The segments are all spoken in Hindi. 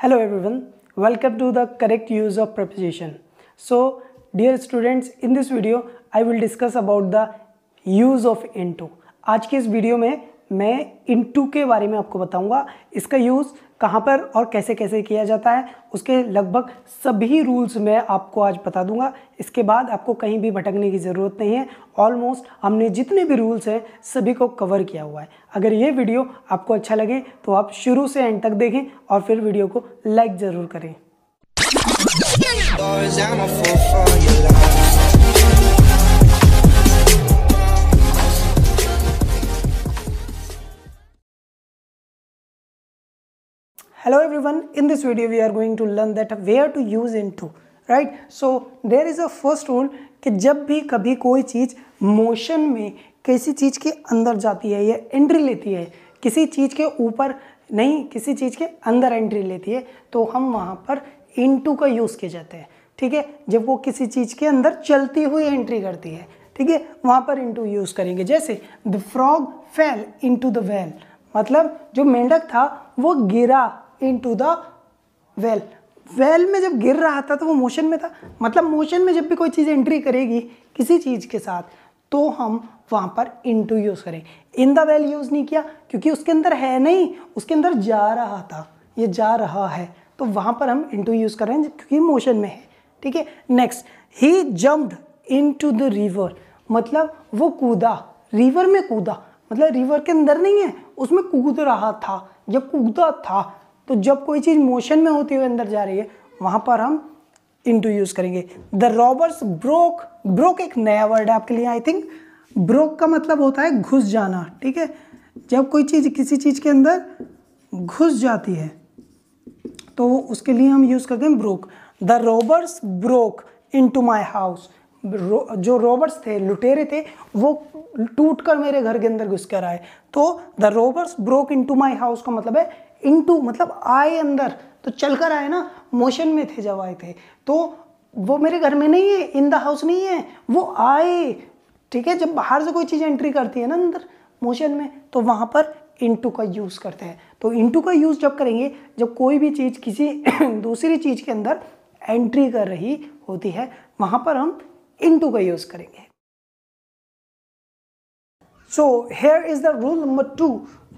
Hello everyone, welcome to the correct use of preposition. So dear students, in this video I will discuss about the use of into. आज की इस वीडियो में मैं into के बारे में आपको बताऊंगा, इसका यूज़ कहाँ पर और कैसे कैसे किया जाता है, उसके लगभग सभी रूल्स मैं आपको आज बता दूंगा। इसके बाद आपको कहीं भी भटकने की ज़रूरत नहीं है। ऑलमोस्ट हमने जितने भी रूल्स हैं सभी को कवर किया हुआ है। अगर ये वीडियो आपको अच्छा लगे तो आप शुरू से एंड तक देखें और फिर वीडियो को लाइक ज़रूर करें। Hello everyone, in this video we are going to learn that where to use into, right? So there is a first rule कि जब भी कभी कोई चीज़ मोशन में किसी चीज़ के अंदर जाती है या एंट्री लेती है, किसी चीज़ के ऊपर नहीं किसी चीज़ के अंदर एंट्री लेती है, तो हम वहाँ पर into का यूज़ किए जाते हैं। ठीक है, जब वो किसी चीज़ के अंदर चलती हुई एंट्री करती है, ठीक है, वहाँ पर into यूज़ करेंगे। जैसे the frog fail into the well, मतलब जो मेंढक था वो गिरा into the well। वेल में जब गिर रहा था तो वो मोशन में था, मतलब मोशन में जब भी कोई चीज़ एंट्री करेगी किसी चीज़ के साथ तो हम वहाँ पर into यूज़ करें। इन द वेल यूज़ नहीं किया क्योंकि उसके अंदर है नहीं, उसके अंदर जा रहा था, ये जा रहा है, तो वहाँ पर हम into यूज़ करें क्योंकि मोशन में है। ठीक है, next he jumped into the river, मतलब वो कूदा, रिवर में कूदा, मतलब रिवर के अंदर नहीं है, उसमें कूद रहा था, जब कूदा था। तो जब कोई चीज़ मोशन में होती हुई अंदर जा रही है वहाँ पर हम into यूज़ करेंगे। द रॉबर्स ब्रोक, ब्रोक एक नया वर्ड है आपके लिए, आई थिंक। ब्रोक का मतलब होता है घुस जाना। ठीक है, जब कोई चीज़ किसी चीज़ के अंदर घुस जाती है तो उसके लिए हम यूज़ करते हैं broke. The robbers broke into my house, जो रॉबर्स थे, लुटेरे थे, वो टूट कर मेरे घर के अंदर घुस कर आए। तो the robbers broke into my house का मतलब है इनटू, मतलब आए अंदर, तो चल कर आए ना, मोशन में थे जब आए थे, तो वो मेरे घर में नहीं है, इन द हाउस नहीं है, वो आए। ठीक है, जब बाहर से कोई चीज़ एंट्री करती है ना अंदर मोशन में तो वहाँ पर इनटू का यूज़ करते हैं। तो इनटू का यूज़ जब करेंगे जब कोई भी चीज़ किसी दूसरी चीज़ के अंदर एंट्री कर रही होती है, वहाँ पर हम इनटू का यूज़ करेंगे। So here is the rule number 2।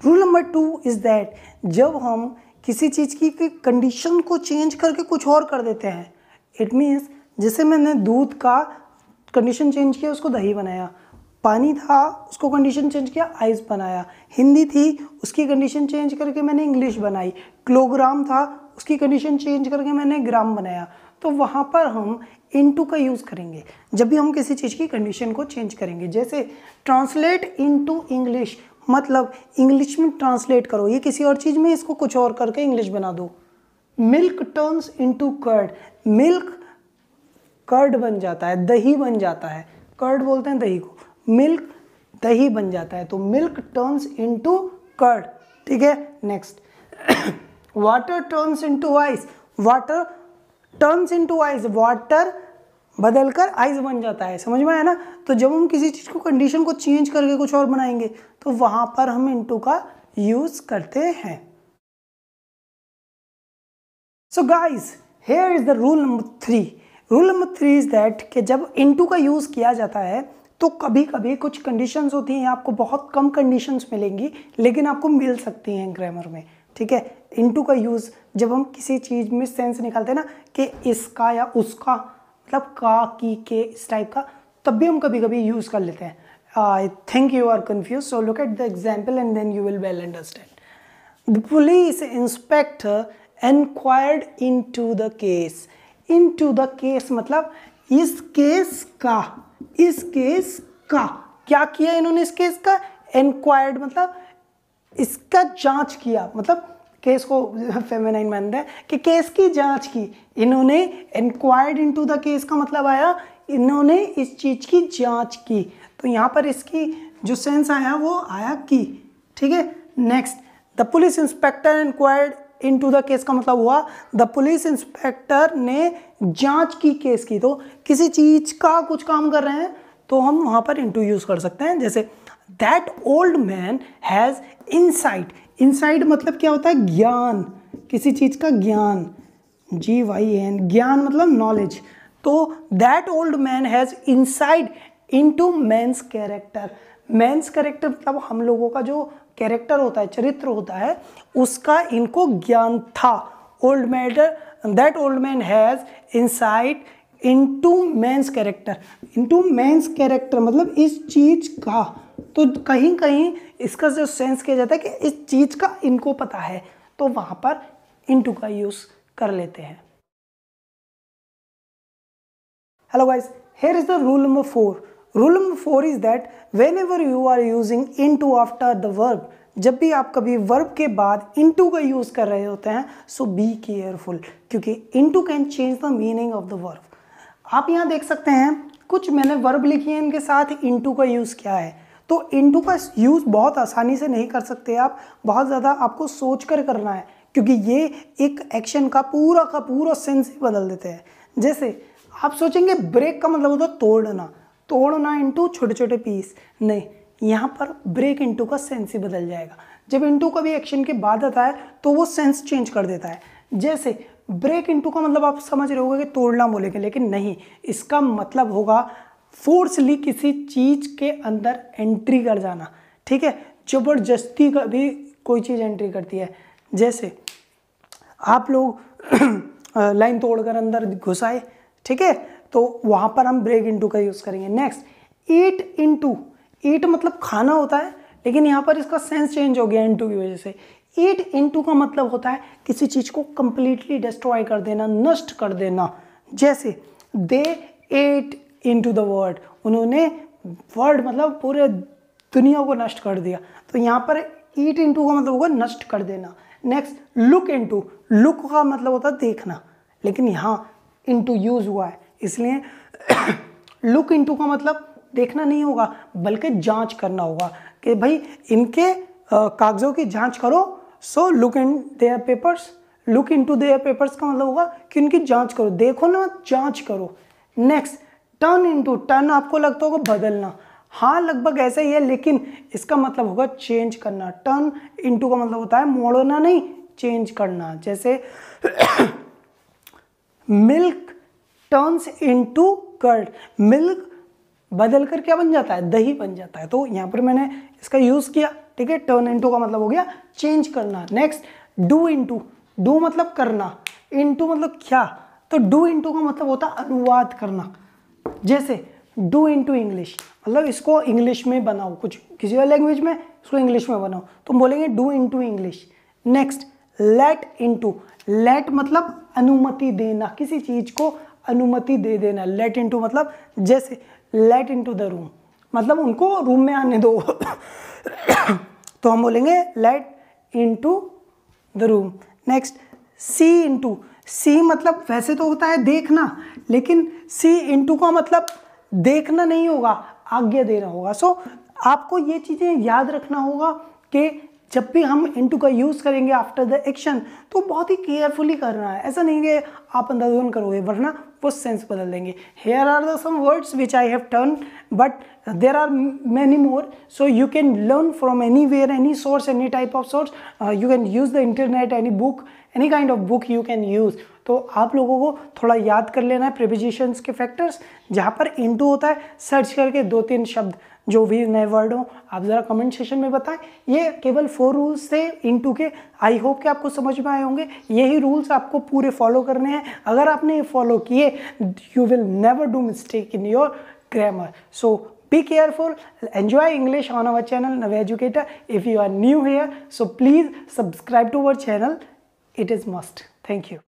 Rule number 2 is that जब हम किसी चीज़ की कंडीशन को चेंज करके कुछ और कर देते हैं, इट मीन्स जैसे मैंने दूध का कंडीशन चेंज किया, उसको दही बनाया, पानी था उसको कंडीशन चेंज किया, आइस बनाया, हिंदी थी उसकी कंडीशन चेंज करके मैंने इंग्लिश बनाई, किलोग्राम था उसकी कंडीशन चेंज करके मैंने ग्राम बनाया। तो वहाँ पर हम इनटू का यूज़ करेंगे जब भी हम किसी चीज़ की कंडीशन को चेंज करेंगे। जैसे ट्रांसलेट इनटू इंग्लिश, मतलब इंग्लिश में ट्रांसलेट करो, ये किसी और चीज़ में इसको कुछ और करके इंग्लिश बना दो। Milk turns into curd, milk curd बन जाता है, दही बन जाता है, कर्ड बोलते हैं दही को, मिल्क दही बन जाता है, तो मिल्क टर्न्स इनटू कर्ड। ठीक है, next water turns into ice, water turns into ice, water बदलकर आइस बन जाता है। समझ में आया ना? तो जब हम किसी चीज़ को कंडीशन को चेंज करके कुछ और बनाएंगे तो वहाँ पर हम इनटू का यूज़ करते हैं। So guys, here is the rule number 3। Rule number 3 is that कि जब इनटू का यूज़ किया जाता है तो कभी कभी कुछ कंडीशंस होती हैं, आपको बहुत कम कंडीशंस मिलेंगी लेकिन आपको मिल सकती हैं ग्रामर में। ठीक है, इनटू का यूज़ जब हम किसी चीज़ में सेंस निकालते हैं ना कि इसका या उसका, मतलब का, की, के, इस टाइप का, तब भी हम कभी कभी यूज़ कर लेते हैं। I think you are confuse, so look at the example and then you will well understand. The police inspector inquired into the case, into the case मतलब इस केस का, इस केस का क्या किया इन्होंने, इस केस का इंक्वायर्ड मतलब इसका जांच किया, मतलब केस को फेमिनाइन मानते हैं कि केस की जांच की इन्होंने। इंक्वायर्ड इनटू द केस का मतलब आया इन्होंने इस चीज़ की जांच की, तो यहाँ पर इसकी जो सेंस आया वो आया की। ठीक है, next the police inspector inquired into the case का मतलब हुआ द पुलिस इंस्पेक्टर ने जांच की केस की। तो किसी चीज़ का कुछ काम कर रहे हैं तो हम वहाँ पर इनटू यूज़ कर सकते हैं। जैसे that old man has insight, insight मतलब क्या होता है, ज्ञान, किसी चीज़ का ज्ञान, GYN, ज्ञान मतलब नॉलेज। तो that old man has insight into man's character. Man's character मतलब हम लोगों का जो कैरेक्टर होता है, चरित्र होता है, उसका इनको ज्ञान था। Old matter, that old man has insight into man's character. Into man's character मतलब इस चीज़ का, तो कहीं कहीं इसका जो सेंस किया जाता है कि इस चीज़ का इनको पता है, तो वहाँ पर इनटू का यूज़ कर लेते हैं। Hello guys, here is the rule number 4. Rule number 4 is that whenever you are using into after the verb, जब भी आप कभी verb के बाद into का यूज़ कर रहे होते हैं, so be careful, क्योंकि into can change the meaning of the verb. आप यहाँ देख सकते हैं कुछ मैंने वर्ब लिखी है, इनके साथ इनटू का यूज़ क्या है। तो इनटू का यूज़ बहुत आसानी से नहीं कर सकते आप, बहुत ज़्यादा आपको सोच कर करना है, क्योंकि ये एक एक्शन का पूरा सेंस ही बदल देते हैं। जैसे आप सोचेंगे ब्रेक का मतलब होता है तोड़ना, तोड़ना इनटू छोटे छोटे पीस, नहीं, यहाँ पर ब्रेक इनटू का सेंस ही बदल जाएगा। जब इनटू का भी एक्शन के बाद आता है तो वो सेंस चेंज कर देता है। जैसे ब्रेक इनटू का मतलब आप समझ रहे होगे कि तोड़ना बोलेंगे, लेकिन नहीं, इसका मतलब होगा फोर्सली किसी चीज़ के अंदर एंट्री कर जाना। ठीक है, ज़बरदस्ती का भी कोई चीज़ एंट्री करती है। जैसे आप लोग लाइन तोड़कर अंदर घुस आए, ठीक है, तो वहाँ पर हम ब्रेक इनटू का यूज़ करेंगे। नेक्स्ट, ईट इनटू, ईट मतलब खाना होता है, लेकिन यहाँ पर इसका सेंस चेंज हो गया इनटू की वजह से। ईट इनटू का मतलब होता है किसी चीज़ को कंप्लीटली डिस्ट्रॉय कर देना, नष्ट कर देना। जैसे दे एट इनटू द वर्ल्ड, उन्होंने वर्ल्ड मतलब पूरे दुनिया को नष्ट कर दिया। तो यहाँ पर ईट इनटू का मतलब होगा नष्ट कर देना। नेक्स्ट, लुक इनटू, लुक का मतलब होता है देखना, लेकिन यहाँ इनटू यूज हुआ है, इसलिए लुक इनटू का मतलब देखना नहीं होगा, बल्कि जांच करना होगा कि भाई इनके कागजों की जांच करो। So look in their papers, look into their papers का मतलब होगा कि उनकी जांच करो, देखो ना, जांच करो। नेक्स्ट, टर्न इनटू, टर्न आपको लगता होगा बदलना, हाँ लगभग ऐसा ही है, लेकिन इसका मतलब होगा चेंज करना। टर्न इनटू का मतलब होता है मोड़ना नहीं, चेंज करना। जैसे milk turns into curd, milk बदल कर क्या बन जाता है, दही बन जाता है। तो यहाँ पर मैंने इसका यूज़ किया, ठीक है। टर्न इनटू का मतलब हो गया चेंज करना। नेक्स्ट, डू इनटू, डू मतलब करना, इनटू मतलब क्या, तो डू इनटू का मतलब होता है अनुवाद करना। जैसे डू इनटू इंग्लिश मतलब इसको इंग्लिश में बनाओ, कुछ किसी और लैंग्वेज में इसको इंग्लिश में बनाओ, तो हम बोलेंगे do into English. Next, let into, let मतलब अनुमति देना, किसी चीज को अनुमति दे देना। लेट इनटू मतलब जैसे लेट इनटू द रूम मतलब उनको रूम में आने दो तो हम बोलेंगे let into the room. Next, C into, C मतलब वैसे तो होता है देखना, लेकिन सी इनटू का मतलब देखना नहीं होगा, आज्ञा देना होगा। सो आपको ये चीज़ें याद रखना होगा कि जब भी हम इनटू का यूज़ करेंगे आफ्टर द एक्शन तो बहुत ही केयरफुली करना है। ऐसा नहीं कि आप अंदाज़न करोगे वरना वो सेंस बदल देंगे। Here are the some words which I have turn but there are many more, so you can learn from anywhere, any source, any type of source, you can use the internet, any book, any kind of book you can use. तो आप लोगों को थोड़ा याद कर लेना है प्रीपोजिशंस के फैक्टर्स, जहाँ पर इनटू होता है सर्च करके 2-3 शब्द जो भी नए वर्ड हो आप ज़रा कमेंट सेशन में बताएं। ये केवल 4 रूल्स थे इनटू के, आई होप कि आपको समझ में आए होंगे। यही रूल्स आपको पूरे फॉलो करने हैं। अगर आपने ये फॉलो किए you will never do mistake in your grammar. So be careful, enjoy English on our channel Nave Educator. If you are new here, so please subscribe to our channel. It is must. Thank you.